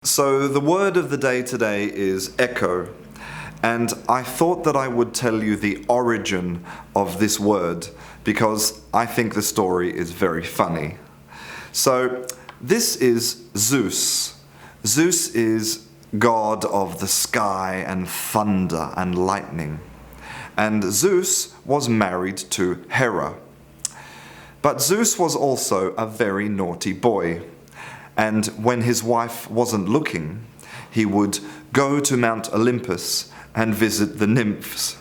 So the word of the day today is echo, and I thought that I would tell you the origin of this word because I think the story is very funny. So this is Zeus. Zeus is god of the sky and thunder and lightning. And Zeus was married to Hera. But Zeus was also a very naughty boy. And when his wife wasn't looking, he would go to Mount Olympus and visit the nymphs.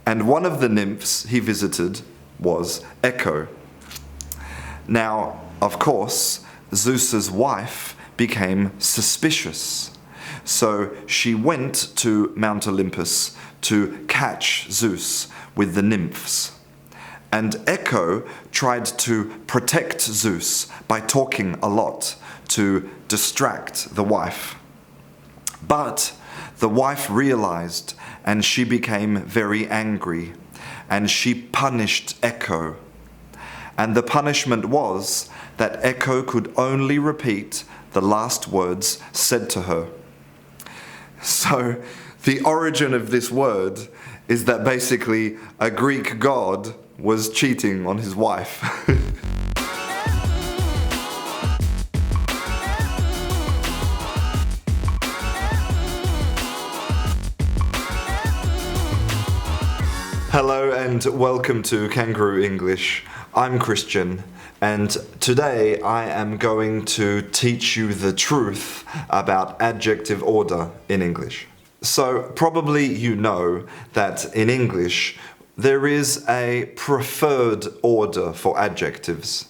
And one of the nymphs he visited was Echo. Now, of course, Zeus's wife became suspicious. So she went to Mount Olympus to catch Zeus with the nymphs. And Echo tried to protect Zeus by talking a lot to distract the wife. But the wife realized and she became very angry and she punished Echo. And the punishment was that Echo could only repeat the last words said to her. So the origin of this word is that basically a Greek god was cheating on his wife. Hello and welcome to Canguro English. I'm Christian and today I am going to teach you the truth about adjective order in English. So probably you know that in English there is a preferred order for adjectives.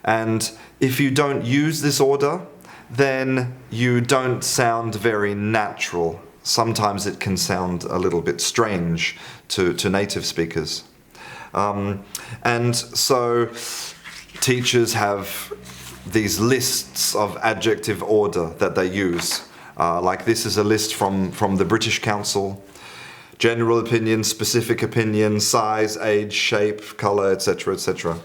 And if you don't use this order, then you don't sound very natural. Sometimes it can sound a little bit strange to native speakers. And so teachers have these lists of adjective order that they use. Like this is a list from the British Council. General opinion, specific opinion, size, age, shape, color, etc., etc.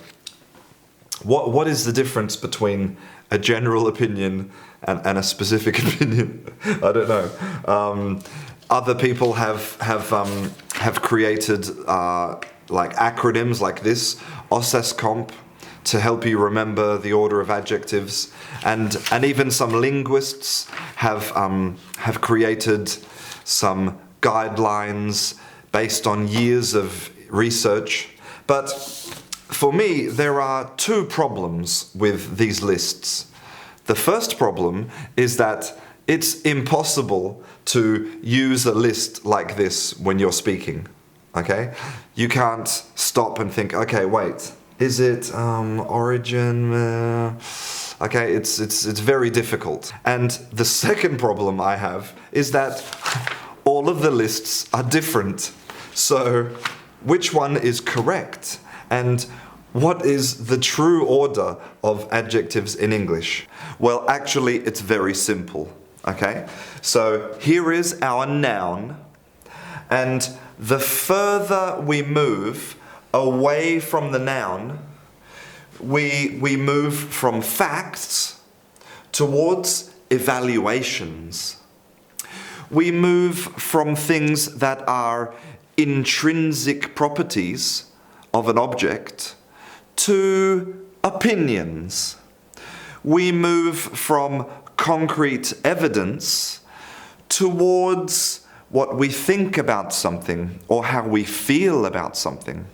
What is the difference between a general opinion and a specific opinion? I don't know. Other people have created like acronyms like this, OSASComp, to help you remember the order of adjectives, and even some linguists have created some guidelines based on years of research. But for me, there are two problems with these lists. The first problem is that it's impossible to use a list like this when you're speaking, okay? You can't stop and think, okay, wait, is it origin? Okay, it's very difficult. And the second problem I have is that all of the lists are different. So which one is correct? And what is the true order of adjectives in English? Well, actually, it's very simple, okay? So here is our noun, and the further we move away from the noun, we move from facts towards evaluations. We move from things that are intrinsic properties of an object to opinions. We move from concrete evidence towards what we think about something or how we feel about something.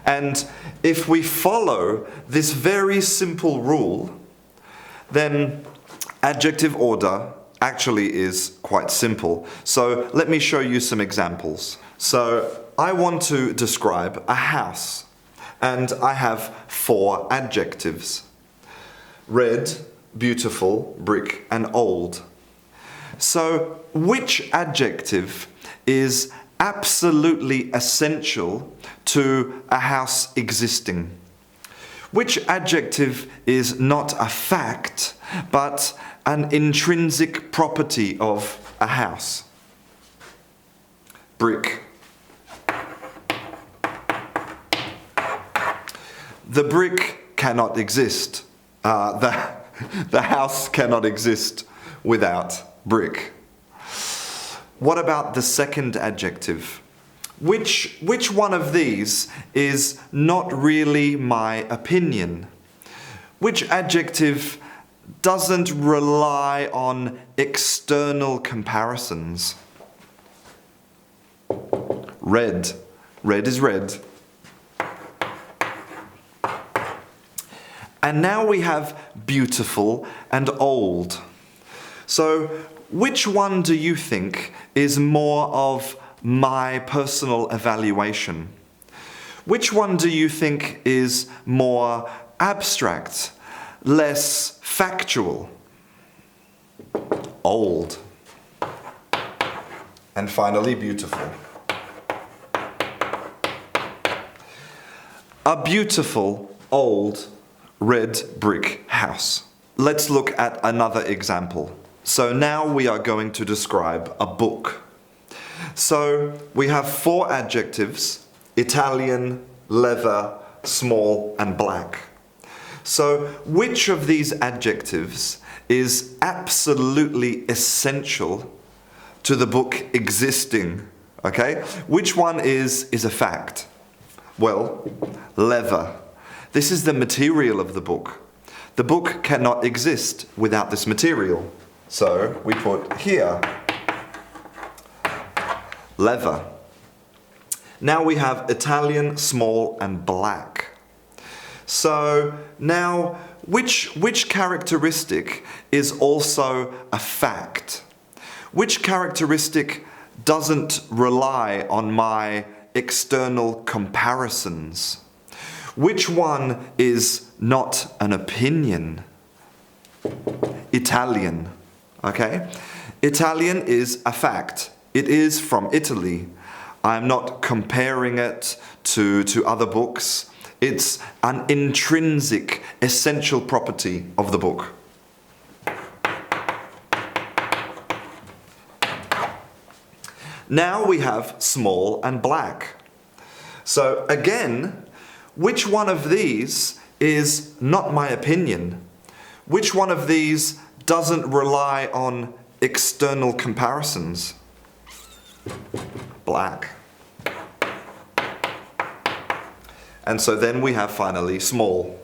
And if we follow this very simple rule, then adjective order actually is quite simple. So let me show you some examples. So I want to describe a house, and I have 4 adjectives: red, beautiful, brick, and old. So which adjective is absolutely essential to a house existing? Which adjective is not a fact, but an intrinsic property of a house? Brick. The brick cannot exist. The house cannot exist without brick. What about the second adjective? Which one of these is not really my opinion? Which adjective doesn't rely on external comparisons? Red. Red is red. And now we have beautiful and old. So, which one do you think is more of my personal evaluation? Which one do you think is more abstract, less factual? Old. And finally, beautiful. A beautiful, old, red brick house. Let's look at another example. So now we are going to describe a book. So we have 4 adjectives: Italian, leather, small, and black. So which of these adjectives is absolutely essential to the book existing? Okay? Which one is a fact? Well, leather. This is the material of the book. The book cannot exist without this material. So we put here leather. Now we have Italian, small, and black. So now, which characteristic is also a fact? Which characteristic doesn't rely on my external comparisons? Which one is not an opinion? Italian. Okay? Italian is a fact. It is from Italy. I'm not comparing it to other books. It's an intrinsic, essential property of the book. Now we have small and black. So again, which one of these is not my opinion? Which one of these doesn't rely on external comparisons? Black. And so then we have finally small.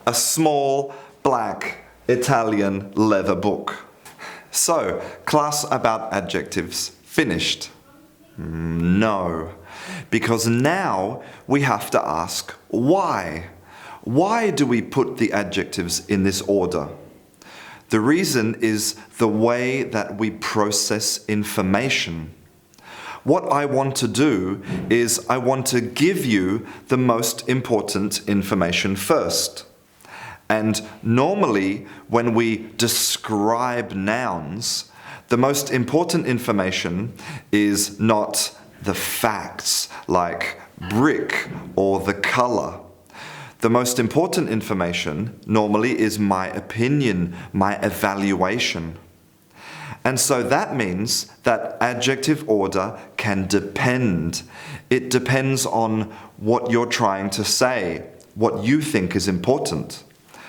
A small, black, Italian leather book. So, class about adjectives finished? No. Because now we have to ask why. Why do we put the adjectives in this order? The reason is the way that we process information. What I want to do is I want to give you the most important information first. And normally, when we describe nouns, the most important information is not the facts like brick or the color. The most important information normally is my opinion, my evaluation. And so that means that adjective order can depend. It depends on what you're trying to say, what you think is important.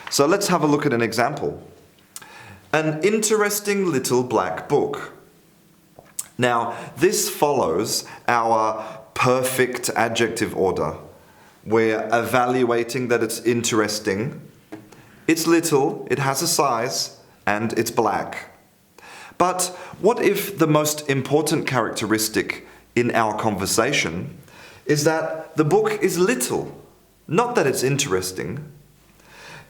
So let's have a look at an example. An interesting little black book. Now, this follows our perfect adjective order. We're evaluating that it's interesting, it's little, it has a size, and it's black. But what if the most important characteristic in our conversation is that the book is little, not that it's interesting?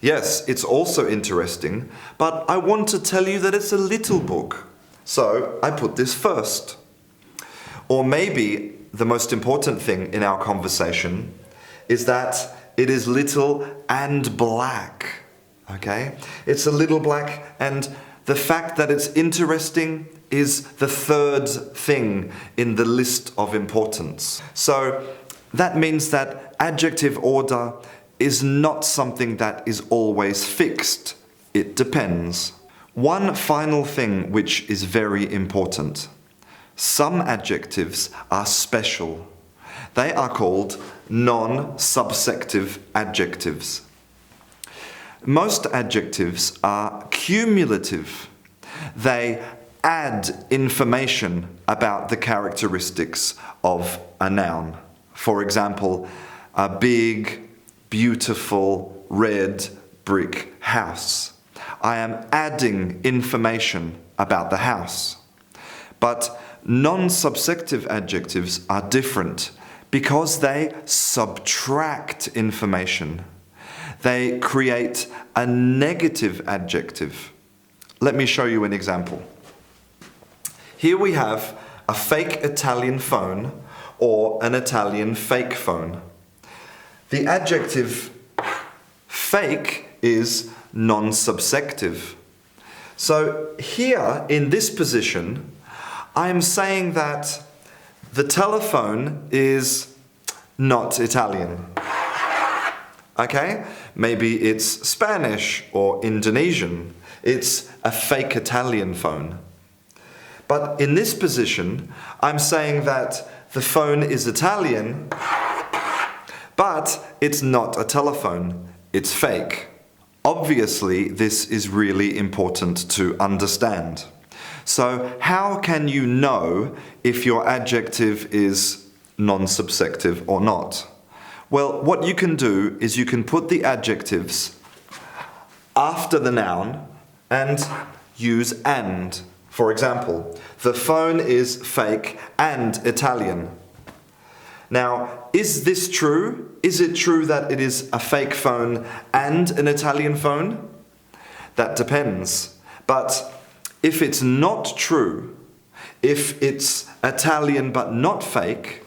Yes, it's also interesting, but I want to tell you that it's a little book. So I put this first. Or maybe the most important thing in our conversation is that it is little and black. Okay? It's a little black, and the fact that it's interesting is the third thing in the list of importance. So that means that adjective order is not something that is always fixed. It depends. One final thing which is very important. Some adjectives are special. They are called non-subjective adjectives. Most adjectives are cumulative. They add information about the characteristics of a noun. For example, a big, beautiful, red brick house. I am adding information about the house. But non-subjective adjectives are different because they subtract information. They create a negative adjective. Let me show you an example. Here we have a fake Italian phone or an Italian fake phone. The adjective fake is non-subjective. So here in this position, I'm saying that the telephone is not Italian. Okay? Maybe it's Spanish or Indonesian. It's a fake Italian phone. But in this position, I'm saying that the phone is Italian, but it's not a telephone. It's fake. Obviously, this is really important to understand. So, how can you know if your adjective is non-subjective or not? Well, what you can do is you can put the adjectives after the noun and use and. For example, the phone is fake and Italian. Now, is this true? Is it true that it is a fake phone and an Italian phone? That depends. But if it's not true, if it's Italian but not fake,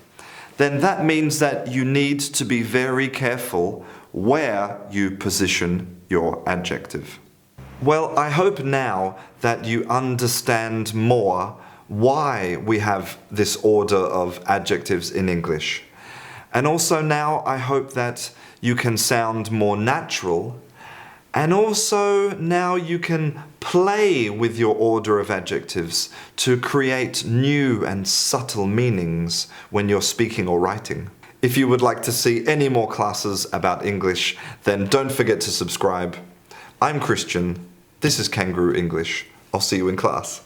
then that means that you need to be very careful where you position your adjective. Well, I hope now that you understand more why we have this order of adjectives in English. And also now I hope that you can sound more natural, and also now you can play with your order of adjectives to create new and subtle meanings when you're speaking or writing. If you would like to see any more classes about English, then don't forget to subscribe. I'm Christian. This is Canguro English. I'll see you in class.